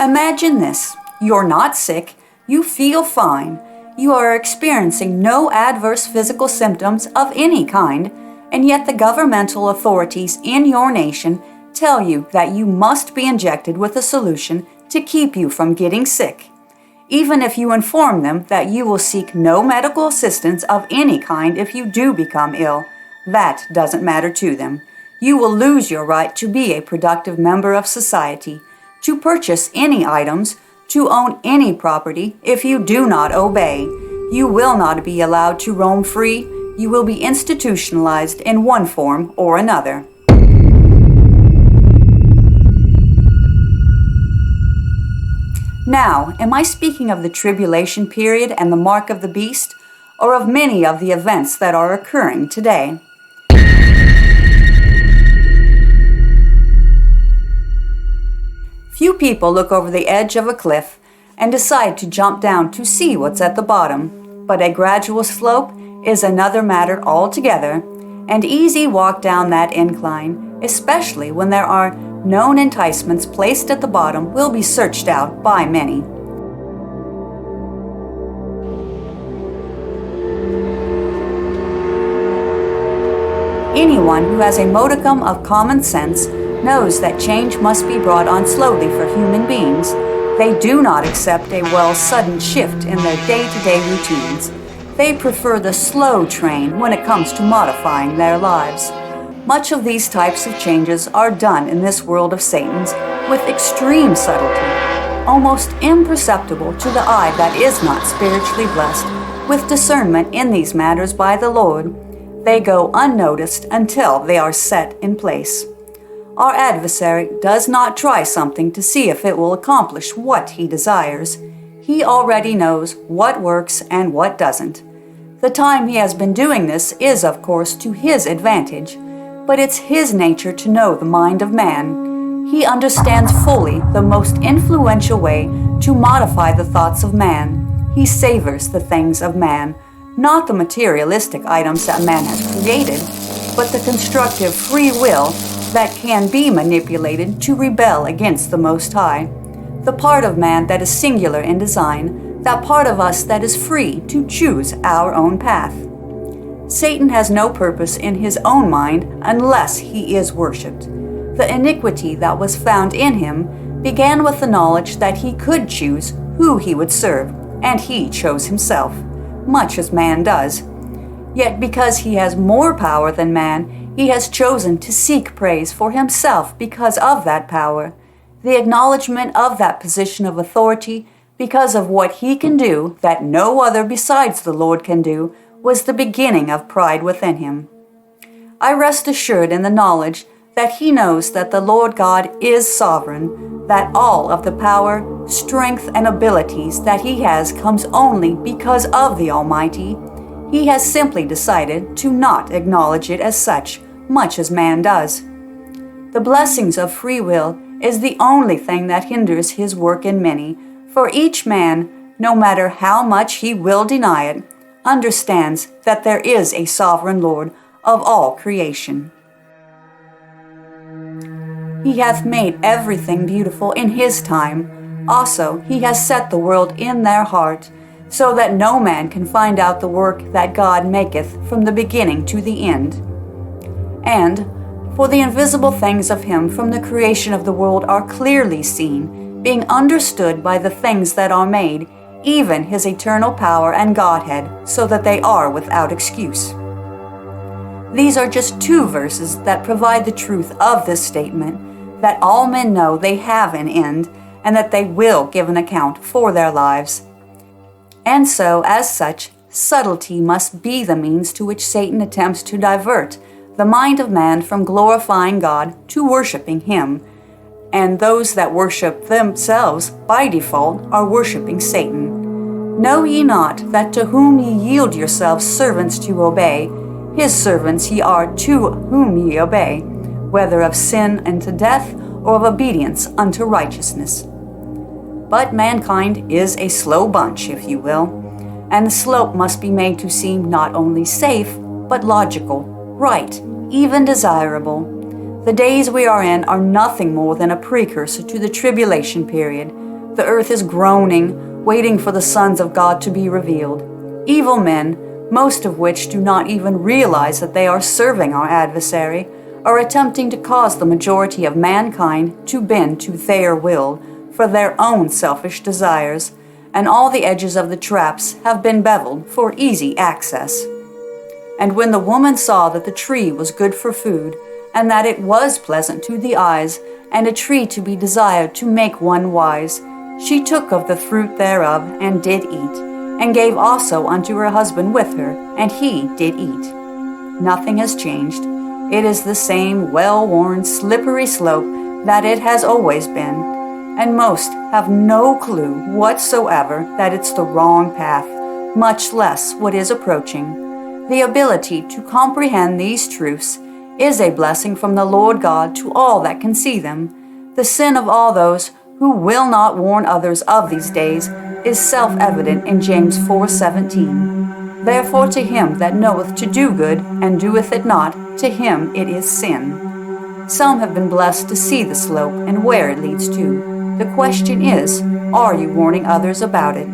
Imagine this. You're not sick. You feel fine. You are experiencing no adverse physical symptoms of any kind, and yet the governmental authorities in your nation tell you that you must be injected with a solution to keep you from getting sick. Even if you inform them that you will seek no medical assistance of any kind if you do become ill, that doesn't matter to them. You will lose your right to be a productive member of society, to purchase any items, to own any property if you do not obey. You will not be allowed to roam free. You will be institutionalized in one form or another. Now, am I speaking of the tribulation period and the mark of the beast, or of many of the events that are occurring today? Few people look over the edge of a cliff and decide to jump down to see what's at the bottom, but a gradual slope is another matter altogether. An easy walk down that incline, especially when there are known enticements placed at the bottom, will be searched out by many. Anyone who has a modicum of common sense knows that change must be brought on slowly for human beings. They do not accept a sudden shift in their day-to-day routines. They prefer the slow train when it comes to modifying their lives. Much of these types of changes are done in this world of Satan's with extreme subtlety, almost imperceptible to the eye that is not spiritually blessed with discernment in these matters by the Lord. They go unnoticed until they are set in place. Our adversary does not try something to see if it will accomplish what he desires. He already knows what works and what doesn't. The time he has been doing this is, of course, to his advantage, but it's his nature to know the mind of man. He understands fully the most influential way to modify the thoughts of man. He savors the things of man, not the materialistic items that man has created, but the constructive free will that can be manipulated to rebel against the Most High, the part of man that is singular in design, that part of us that is free to choose our own path. Satan has no purpose in his own mind unless he is worshipped. The iniquity that was found in him began with the knowledge that he could choose who he would serve, and he chose himself, much as man does. Yet because he has more power than man, he has chosen to seek praise for himself because of that power, the acknowledgement of that position of authority because of what he can do that no other besides the Lord can do, was the beginning of pride within him. I rest assured in the knowledge that he knows that the Lord God is sovereign, that all of the power, strength, and abilities that he has comes only because of the Almighty. He has simply decided to not acknowledge it as such, much as man does. The blessings of free will is the only thing that hinders his work in many, for each man, no matter how much he will deny it, understands that there is a sovereign Lord of all creation. He hath made everything beautiful in his time. Also, he has set the world in their heart, so that no man can find out the work that God maketh from the beginning to the end. And, for the invisible things of him from the creation of the world are clearly seen, being understood by the things that are made, even his eternal power and Godhead, so that they are without excuse. These are just 2 verses that provide the truth of this statement, that all men know they have an end, and that they will give an account for their lives. And so, as such, subtlety must be the means to which Satan attempts to divert the mind of man from glorifying God to worshiping him, and those that worship themselves by default are worshiping Satan. Know ye not that to whom ye yield yourselves servants to obey, his servants ye are to whom ye obey, whether of sin unto death or of obedience unto righteousness. But mankind is a slow bunch, if you will, and the slope must be made to seem not only safe, but logical, right, even desirable. The days we are in are nothing more than a precursor to the tribulation period, The earth is groaning, waiting for the sons of God to be revealed. Evil men, most of which do not even realize that they are serving our adversary, are attempting to cause the majority of mankind to bend to their will for their own selfish desires, and all the edges of the traps have been beveled for easy access. And when the woman saw that the tree was good for food, and that it was pleasant to the eyes, and a tree to be desired to make one wise, she took of the fruit thereof, and did eat, and gave also unto her husband with her, and he did eat. Nothing has changed. It is the same well-worn, slippery slope that it has always been, and most have no clue whatsoever that it's the wrong path, much less what is approaching. The ability to comprehend these truths is a blessing from the Lord God to all that can see them. The sin of all those who will not warn others of these days is self-evident in James 4:17. Therefore to him that knoweth to do good, and doeth it not, to him it is sin. Some have been blessed to see the slope and where it leads to. The question is, are you warning others about it?